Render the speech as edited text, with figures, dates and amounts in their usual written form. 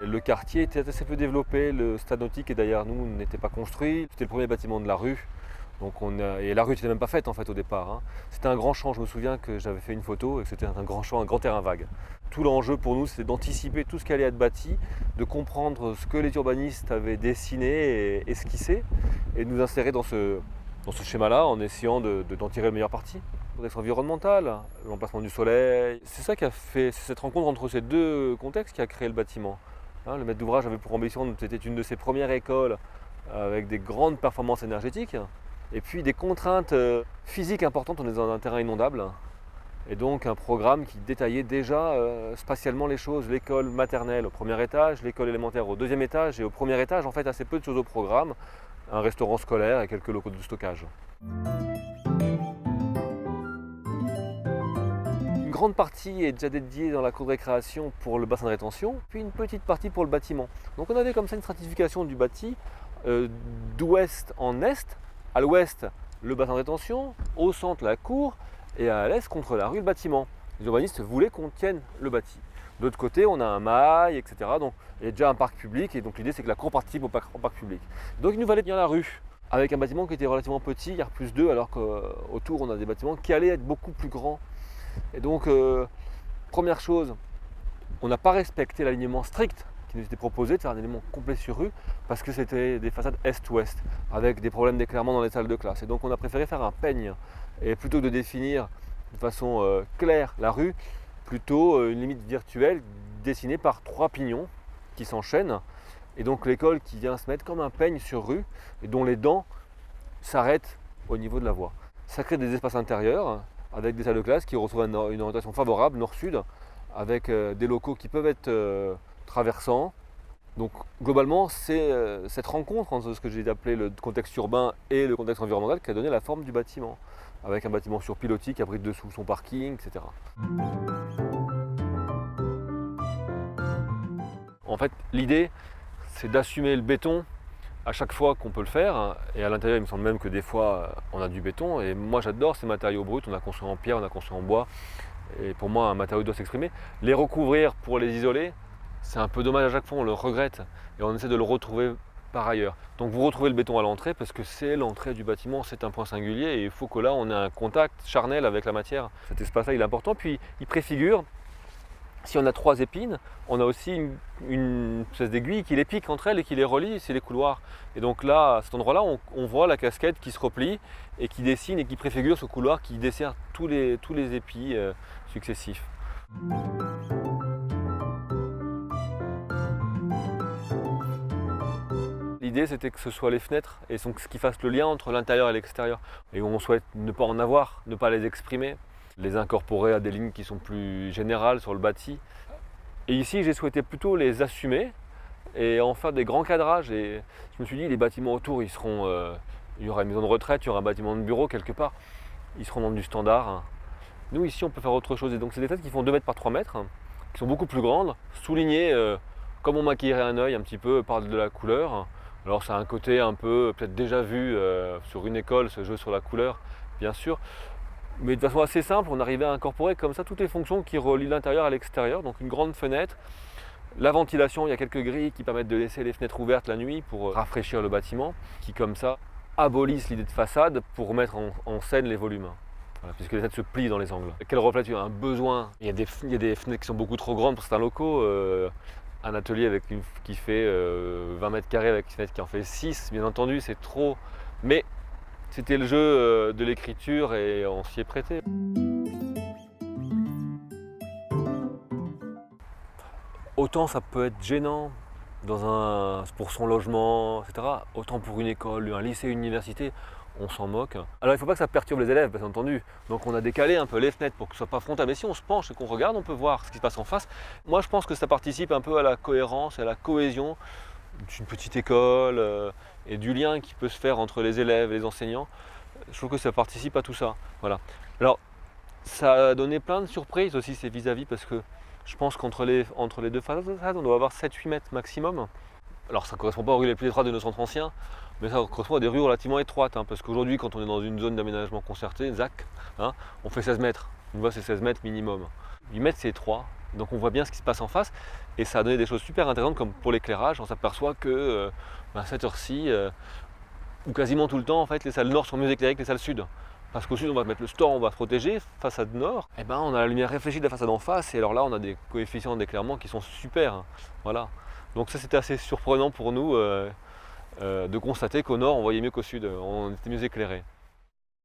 Le quartier était assez peu développé, le stade nautique et derrière nous n'était pas construit. C'était le premier bâtiment de la rue. Et la rue n'était même pas faite en fait au départ, hein. C'était un grand champ, je me souviens que j'avais fait une photo et que c'était un grand champ, un grand terrain vague. Tout l'enjeu pour nous c'était d'anticiper tout ce qui allait être bâti, de comprendre ce que les urbanistes avaient dessiné et esquissé et de nous insérer dans ce schéma-là en essayant d'en tirer le meilleur parti. Le contexte environnemental, l'emplacement du soleil, c'est ça qui a fait, c'est cette rencontre entre ces deux contextes qui a créé le bâtiment. Hein, le maître d'ouvrage avait pour ambition, c'était une de ses premières écoles avec des grandes performances énergétiques et puis des contraintes physiques importantes. On est dans un terrain inondable et donc un programme qui détaillait déjà spatialement les choses. L'école maternelle au premier étage, l'école élémentaire au deuxième étage et au premier étage en fait assez peu de choses au programme, un restaurant scolaire et quelques locaux de stockage. Une grande partie est déjà dédiée dans la cour de récréation pour le bassin de rétention, puis une petite partie pour le bâtiment. Donc on avait comme ça une stratification du bâti d'ouest en est. À l'ouest, le bassin de rétention, au centre, la cour, et à l'est, contre la rue, le bâtiment. Les urbanistes voulaient qu'on tienne le bâti. De l'autre côté, on a un mail, etc. Donc il y a déjà un parc public, et donc l'idée c'est que la cour participe au parc public. Donc il nous fallait tenir la rue, avec un bâtiment qui était relativement petit, R+2, alors qu'autour on a des bâtiments qui allaient être beaucoup plus grands. Et donc, première chose, on n'a pas respecté l'alignement strict qui nous était proposé de faire un élément complet sur rue parce que c'était des façades est-ouest avec des problèmes d'éclairement dans les salles de classe. Et donc on a préféré faire un peigne et plutôt que de définir de façon claire la rue, plutôt une limite virtuelle dessinée par 3 pignons qui s'enchaînent. Et donc l'école qui vient se mettre comme un peigne sur rue et dont les dents s'arrêtent au niveau de la voie. Ça crée des espaces intérieurs avec des salles de classe qui retrouvent une orientation favorable, nord-sud, avec des locaux qui peuvent être traversants. Donc globalement, c'est cette rencontre entre ce que j'ai appelé le contexte urbain et le contexte environnemental qui a donné la forme du bâtiment, avec un bâtiment sur pilotis qui abrite dessous son parking, etc. En fait, l'idée, c'est d'assumer le béton à chaque fois qu'on peut le faire, et à l'intérieur il me semble même que des fois on a du béton, et moi j'adore ces matériaux bruts, on a construit en pierre, on a construit en bois, et pour moi un matériau doit s'exprimer. Les recouvrir pour les isoler, c'est un peu dommage à chaque fois, on le regrette, et on essaie de le retrouver par ailleurs. Donc vous retrouvez le béton à l'entrée, parce que c'est l'entrée du bâtiment, c'est un point singulier, et il faut que là on ait un contact charnel avec la matière. Cet espace-là il est important, puis il préfigure. Si on a 3 épines, on a aussi une espèce d'aiguille qui les pique entre elles et qui les relie, c'est les couloirs. Et donc là, à cet endroit-là, on voit la casquette qui se replie et qui dessine et qui préfigure ce couloir qui dessert tous les épis successifs. L'idée c'était que ce soit les fenêtres et ce qui fasse le lien entre l'intérieur et l'extérieur. Et on souhaite ne pas en avoir, ne pas les exprimer, les incorporer à des lignes qui sont plus générales sur le bâti. Et ici, j'ai souhaité plutôt les assumer et en faire des grands cadrages. Et je me suis dit, les bâtiments autour, il y aura une maison de retraite, il y aura un bâtiment de bureau quelque part. Ils seront dans du standard. Nous, ici, on peut faire autre chose. Et donc, c'est des fenêtres qui font 2 mètres par 3 mètres, qui sont beaucoup plus grandes, soulignées comme on maquillerait un œil un petit peu par de la couleur. Alors, ça a un côté un peu, peut-être déjà vu sur une école, ce jeu sur la couleur, bien sûr. Mais de façon assez simple, on arrivait à incorporer comme ça toutes les fonctions qui relient l'intérieur à l'extérieur. Donc une grande fenêtre, la ventilation, il y a quelques grilles qui permettent de laisser les fenêtres ouvertes la nuit pour rafraîchir le bâtiment, qui comme ça abolissent l'idée de façade pour mettre en scène les volumes. Voilà, puisque les fenêtres se plient dans les angles. Quelle reflète un besoin. Il y a des fenêtres qui sont beaucoup trop grandes pour certains locaux. Un atelier qui fait 20 mètres carrés avec une fenêtre qui en fait 6, bien entendu, c'est trop. Mais c'était le jeu de l'écriture et on s'y est prêté. Autant ça peut être gênant pour son logement, etc. Autant pour une école, un lycée, une université, on s'en moque. Alors il ne faut pas que ça perturbe les élèves, bien entendu. Donc on a décalé un peu les fenêtres pour que ce ne soit pas frontal. Mais si on se penche et qu'on regarde, on peut voir ce qui se passe en face. Moi je pense que ça participe un peu à la cohérence et à la cohésion d'une petite école et du lien qui peut se faire entre les élèves et les enseignants. Je trouve que ça participe à tout ça. Voilà. Alors, ça a donné plein de surprises aussi ces vis-à-vis parce que je pense qu'entre les deux façades, on doit avoir 7-8 mètres maximum. Alors, ça ne correspond pas aux rues les plus étroites de nos centres anciens. mais ça correspond à des rues relativement étroites, hein, parce qu'aujourd'hui, quand on est dans une zone d'aménagement concerté, ZAC, hein, on fait 16 mètres. Une voie, c'est 16 mètres minimum. 8 mètres, c'est étroit, donc on voit bien ce qui se passe en face, et ça a donné des choses super intéressantes, comme pour l'éclairage, on s'aperçoit que à cette heure-ci, ou quasiment tout le temps, en fait, les salles nord sont mieux éclairées que les salles sud. Parce qu'au sud, on va mettre le store, on va se protéger, façade nord, et ben on a la lumière réfléchie de la façade en face, et alors là, on a des coefficients d'éclairement qui sont super. Hein. Voilà. Donc ça, c'était assez surprenant pour nous de constater qu'au nord, on voyait mieux qu'au sud, on était mieux éclairé.